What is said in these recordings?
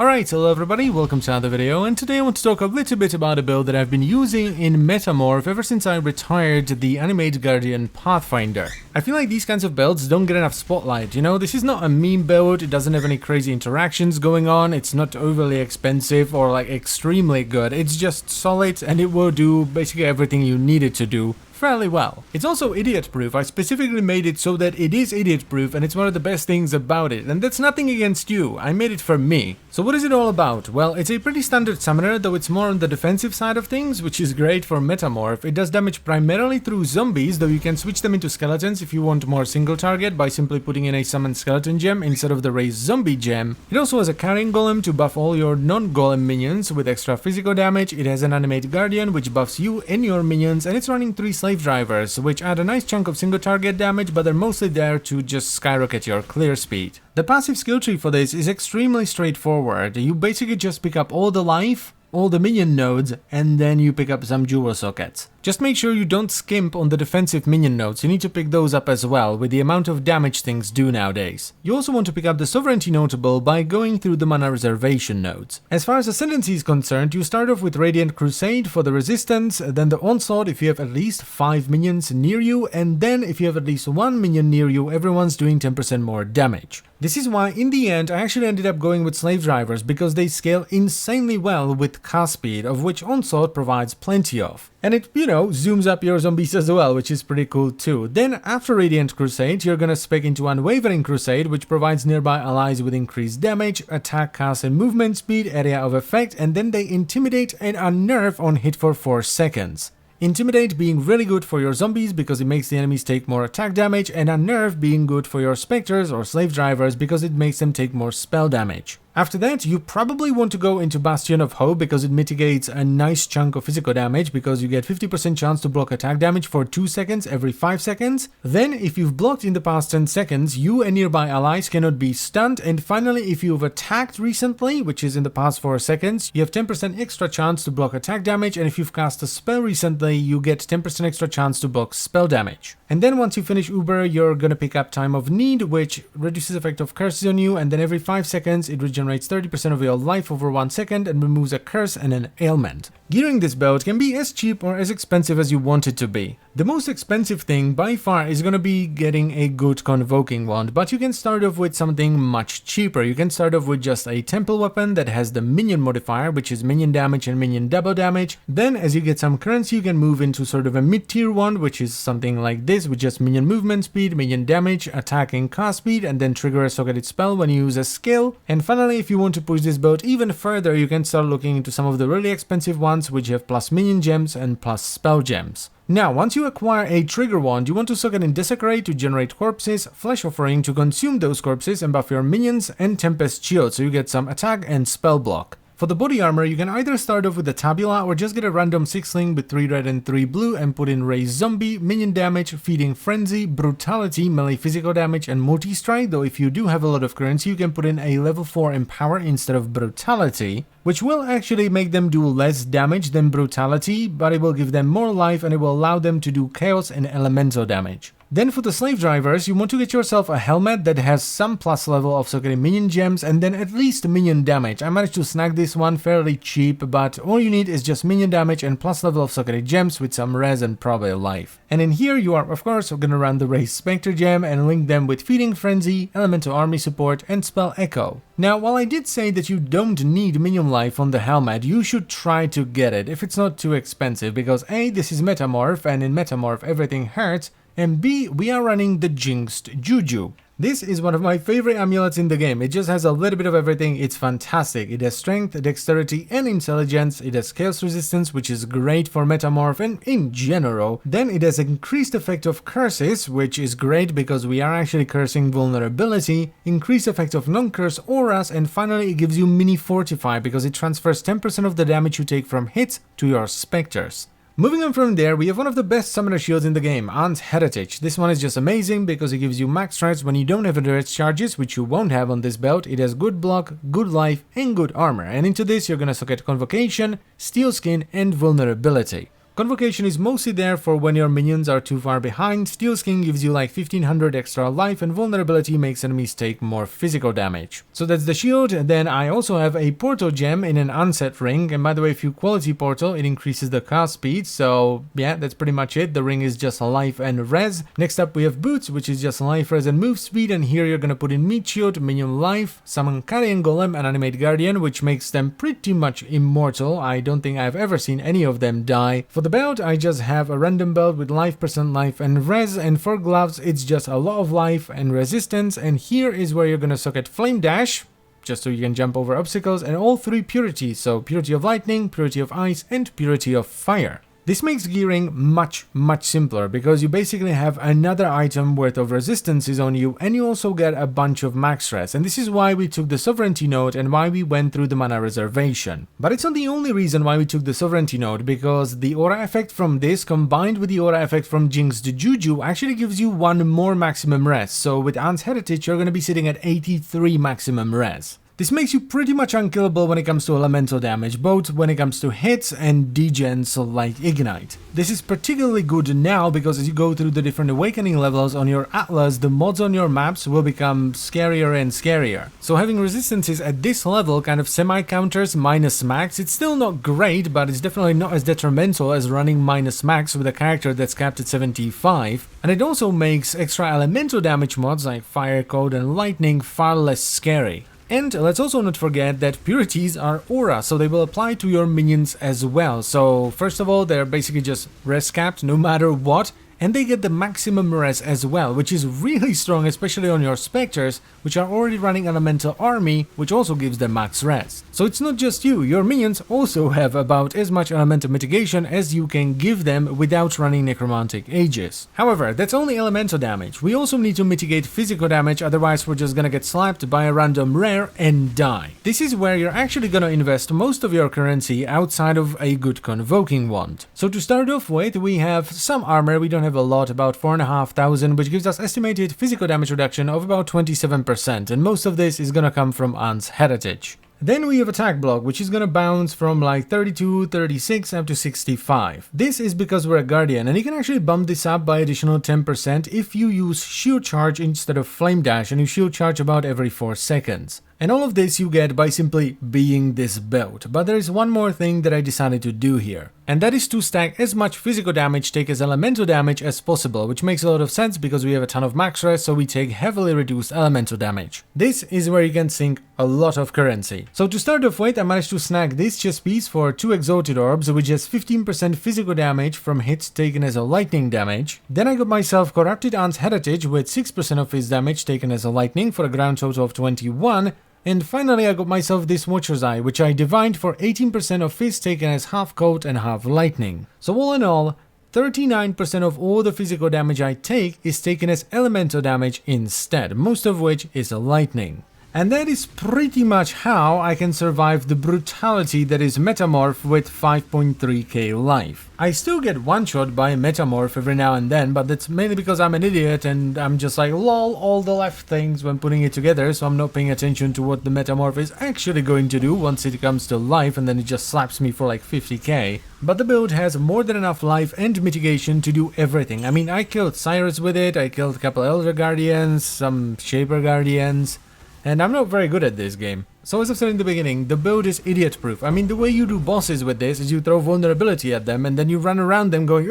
Alright, hello everybody, welcome to another video, and today I want to talk a little bit about a build that I've been using in Metamorph ever since I retired the Animate Guardian Pathfinder. I feel like these kinds of builds don't get enough spotlight, you know, this is not a meme build, it doesn't have any crazy interactions going on, it's not overly expensive or like extremely good, it's just solid and it will do basically everything you need it to do fairly well. It's also idiot proof. I specifically made it so that it is idiot proof, and it's one of the best things about it, and that's nothing against you, I made it for me. So what is it all about? Well, it's a pretty standard summoner, though it's more on the defensive side of things, which is great for Metamorph. It does damage primarily through zombies, though you can switch them into skeletons if you want more single target by simply putting in a summon skeleton gem instead of the raised zombie gem. It also has a carrying golem to buff all your non-golem minions with extra physical damage. It has an animate guardian which buffs you and your minions, and it's running 3 slave drivers, which add a nice chunk of single target damage, but they're mostly there to just skyrocket your clear speed. The passive skill tree for this is extremely straightforward. You basically just pick up all the life, all the minion nodes, and then you pick up some jewel sockets. Just make sure you don't skimp on the defensive minion nodes, you need to pick those up as well, with the amount of damage things do nowadays. You also want to pick up the sovereignty notable by going through the mana reservation nodes. As far as ascendancy is concerned, you start off with Radiant Crusade for the resistance, then the onslaught if you have at least 5 minions near you, and then if you have at least 1 minion near you, everyone's doing 10% more damage. This is why in the end I actually ended up going with slave drivers, because they scale insanely well with cast speed, of which onslaught provides plenty of. And it, you know, zooms up your zombies as well, which is pretty cool too. Then after Radiant Crusade, you're gonna spec into Unwavering Crusade, which provides nearby allies with increased damage, attack, cast and movement speed, area of effect, and then they intimidate and unnerve on hit for 4 seconds. Intimidate being really good for your zombies because it makes the enemies take more attack damage, and unnerve being good for your specters or slave drivers because it makes them take more spell damage. After that, you probably want to go into Bastion of Hope because it mitigates a nice chunk of physical damage because you get 50% chance to block attack damage for 2 seconds every 5 seconds. Then, if you've blocked in the past 10 seconds, you and nearby allies cannot be stunned. And finally, if you've attacked recently, which is in the past 4 seconds, you have 10% extra chance to block attack damage, and if you've cast a spell recently, you get 10% extra chance to block spell damage. And then once you finish Uber, you're gonna pick up Time of Need, which reduces effect of curses on you, and then every 5 seconds it regenerates 30% of your life over 1 second and removes a curse and an ailment. Gearing this build can be as cheap or as expensive as you want it to be. The most expensive thing by far is gonna be getting a good convoking wand, but you can start off with something much cheaper. You can start off with just a temple weapon that has the minion modifier, which is minion damage and minion double damage. Then as you get some currency, you can move into sort of a mid-tier wand, which is something like this, with just minion movement speed, minion damage, attack and cast speed, and then trigger a socketed spell when you use a skill. And finally, if you want to push this build even further, you can start looking into some of the really expensive ones which have plus minion gems and plus spell gems. Now, once you acquire a trigger wand, you want to socket in Desecrate to generate corpses, Flesh Offering to consume those corpses and buff your minions, and Tempest Shield so you get some attack and spell block. For the body armor, you can either start off with the Tabula or just get a random 6-ling with 3 red and 3 blue and put in Raised Zombie, Minion Damage, Feeding Frenzy, Brutality, Melee Physical Damage, and Multi-Strike, though if you do have a lot of currency, you can put in a level 4 Empower instead of Brutality, which will actually make them do less damage than Brutality, but it will give them more life and it will allow them to do Chaos and Elemental damage. Then for the slave drivers, you want to get yourself a helmet that has some plus level of socketing minion gems and then at least minion damage. I managed to snag this one fairly cheap, but all you need is just minion damage and plus level of socketed gems with some res and probably life. And in here you are of course gonna run the Raised Spectre gem and link them with Feeding Frenzy, Elemental Army Support, and Spell Echo. Now, while I did say that you don't need minion life on the helmet, you should try to get it if it's not too expensive, because A, this is Metamorph, and in Metamorph everything hurts, and B, we are running the Jinxed Juju. This is one of my favorite amulets in the game. It just has a little bit of everything. It's fantastic. It has strength, dexterity, and intelligence. It has chaos resistance, which is great for Metamorph and in general. Then it has increased effect of curses, which is great because we are actually cursing vulnerability, increased effect of non-curse auras, and finally it gives you mini fortify because it transfers 10% of the damage you take from hits to your specters. Moving on from there, we have one of the best summoner shields in the game, Aunt's Heritage. This one is just amazing because it gives you max strikes when you don't have endurance charges, which you won't have on this belt. It has good block, good life, and good armor. And into this, you're gonna socket Convocation, Steel Skin, and Vulnerability. Convocation is mostly there for when your minions are too far behind, Steel Skin gives you like 1500 extra life, and Vulnerability makes enemies take more physical damage. So that's the shield. Then I also have a Portal Gem in an unset ring, and by the way, if you quality portal, it increases the cast speed, so yeah, that's pretty much it. The ring is just life and res. Next up we have Boots, which is just life, res, and move speed, and here you're gonna put in Meat Shield, Minion Life, Summon Carrion Golem, and Animate Guardian, which makes them pretty much immortal. I don't think I've ever seen any of them die. For the belt, I just have a random belt with life, percent life, and res, and for gloves, it's just a lot of life and resistance, and here is where you're gonna socket Flame Dash, just so you can jump over obstacles, and all 3 purities, so Purity of Lightning, Purity of Ice, and Purity of Fire. This makes gearing much simpler, because you basically have another item worth of resistances on you, and you also get a bunch of max res, and this is why we took the Sovereignty node and why we went through the mana reservation. But it's not the only reason why we took the Sovereignty node, because the aura effect from this combined with the aura effect from Jinxed Juju actually gives you 1 more maximum res, so with Ant's Heritage you're going to be sitting at 83 maximum res. This makes you pretty much unkillable when it comes to elemental damage, both when it comes to hits and degens like Ignite. This is particularly good now because as you go through the different awakening levels on your Atlas, the mods on your maps will become scarier and scarier. So having resistances at this level kind of semi-counters minus max. It's still not great, but it's definitely not as detrimental as running minus max with a character that's capped at 75. And it also makes extra elemental damage mods like Fire Code and Lightning far less scary. And let's also not forget that purities are aura, so they will apply to your minions as well. So first of all, they're basically just res capped no matter what, and they get the maximum res as well, which is really strong, especially on your specters, which are already running elemental army, which also gives them max res. So it's not just you, your minions also have about as much elemental mitigation as you can give them without running necromantic ages. However, that's only elemental damage. We also need to mitigate physical damage, otherwise we're just gonna get slapped by a random rare and die. This is where you're actually gonna invest most of your currency outside of a good convoking wand. So to start off with, we have some armor. We don't have a lot, about 4,500, which gives us estimated physical damage reduction of about 27%, and most of this is gonna come from Ant's Heritage. Then we have attack block, which is gonna bounce from like 32, 36 up to 65. This is because we're a guardian, and you can actually bump this up by additional 10% if you use shield charge instead of flame dash, and you shield charge about every 4 seconds. And all of this you get by simply being this build. But there is one more thing that I decided to do here, and that is to stack as much physical damage, take as elemental damage as possible, which makes a lot of sense because we have a ton of max res, so we take heavily reduced elemental damage. This is where you can sink a lot of currency. So to start off with, I managed to snag this chest piece for 2 exalted orbs, which has 15% physical damage from hits taken as a lightning damage. Then I got myself corrupted Ant's Heritage with 6% of his damage taken as a lightning for a grand total of 21. And finally I got myself this Watcher's Eye, which I divined for 18% of fizz taken as half cold and half lightning. So all in all, 39% of all the physical damage I take is taken as elemental damage instead, most of which is lightning. And that is pretty much how I can survive the brutality that is Metamorph with 5.3k life. I still get one-shot by Metamorph every now and then, but that's mainly because I'm an idiot and I'm just like lol all the left things when putting it together, so I'm not paying attention to what the Metamorph is actually going to do once it comes to life, and then it just slaps me for like 50k. But the build has more than enough life and mitigation to do everything. I mean, I killed Cyrus with it, I killed a couple Elder Guardians, some Shaper Guardians, and I'm not very good at this game. So as I've said in the beginning, the build is idiot proof. I mean, the way you do bosses with this is you throw vulnerability at them and then you run around them going,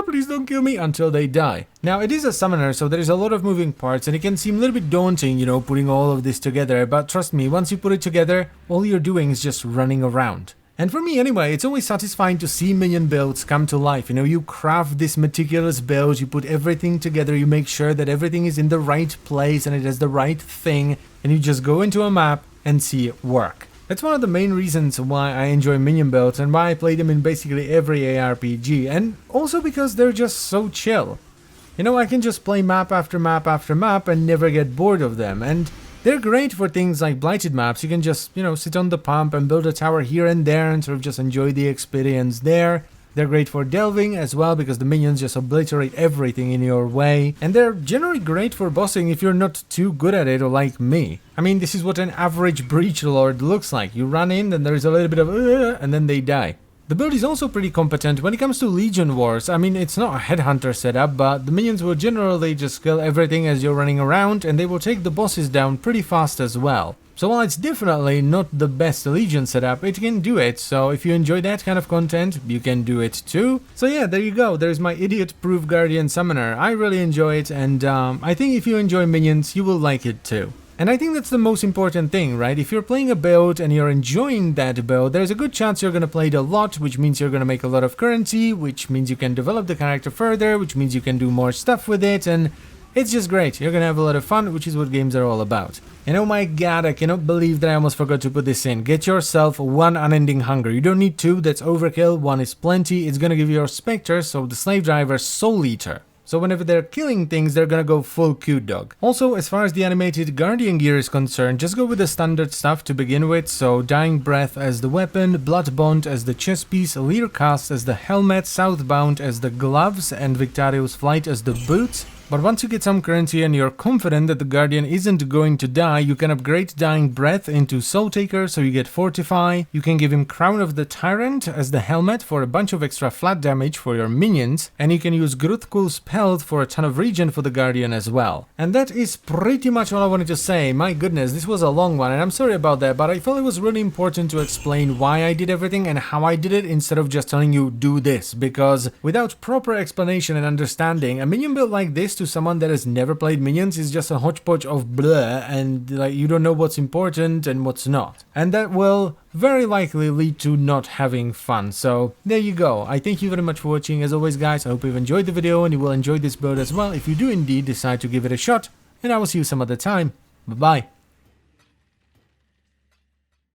please don't kill me, until they die. Now it is a summoner, so there is a lot of moving parts and it can seem a little bit daunting, you know, putting all of this together, but trust me, once you put it together, all you're doing is just running around. And for me anyway, it's always satisfying to see minion builds come to life. You know, you craft this meticulous build, you put everything together, you make sure that everything is in the right place and it has the right thing, and you just go into a map and see it work. That's one of the main reasons why I enjoy minion builds and why I play them in basically every ARPG, and also because they're just so chill. You know, I can just play map after map after map and never get bored of them, and they're great for things like blighted maps. You can just, you know, sit on the pump and build a tower here and there and sort of just enjoy the experience there. They're great for delving as well because the minions just obliterate everything in your way. And they're generally great for bossing if you're not too good at it or like me. I mean, this is what an average Breach Lord looks like. You run in, then there's a little bit of and then they die. The build is also pretty competent when it comes to Legion Wars. I mean, it's not a headhunter setup, but the minions will generally just kill everything as you're running around, and they will take the bosses down pretty fast as well. So while it's definitely not the best Legion setup, it can do it, so if you enjoy that kind of content, you can do it too. So yeah, there you go, there's my idiot-proof Guardian Summoner. I really enjoy it, and I think if you enjoy minions, you will like it too. And I think that's the most important thing, right? If you're playing a build and you're enjoying that build, there's a good chance you're going to play it a lot, which means you're going to make a lot of currency, which means you can develop the character further, which means you can do more stuff with it, and it's just great. You're going to have a lot of fun, which is what games are all about. And oh my god, I cannot believe that I almost forgot to put this in. Get yourself 1 unending hunger. You don't need 2, that's overkill. 1 is plenty. It's going to give you your Spectre, so the Slave Driver Soul Eater. So whenever they're killing things, they're gonna go full cute dog. Also, as far as the animated Guardian gear is concerned, just go with the standard stuff to begin with. So Dying Breath as the weapon, Blood Bond as the chest piece, Cast as the helmet, Southbound as the gloves, and Victorious Flight as the boots. But once you get some currency and you're confident that the Guardian isn't going to die, you can upgrade Dying Breath into Soul Taker, so you get Fortify. You can give him Crown of the Tyrant as the helmet for a bunch of extra flat damage for your minions, and you can use Gruthkul's Pelt for a ton of regen for the Guardian as well. And that is pretty much all I wanted to say. My goodness, this was a long one, and I'm sorry about that, but I felt it was really important to explain why I did everything and how I did it instead of just telling you do this, because without proper explanation and understanding, a minion build like this to someone that has never played minions is just a hodgepodge of blah, and like you don't know what's important and what's not. And that will very likely lead to not having fun. So there you go. I thank you very much for watching. As always guys, I hope you've enjoyed the video and you will enjoy this build as well if you do indeed decide to give it a shot, and I will see you some other time. Bye bye.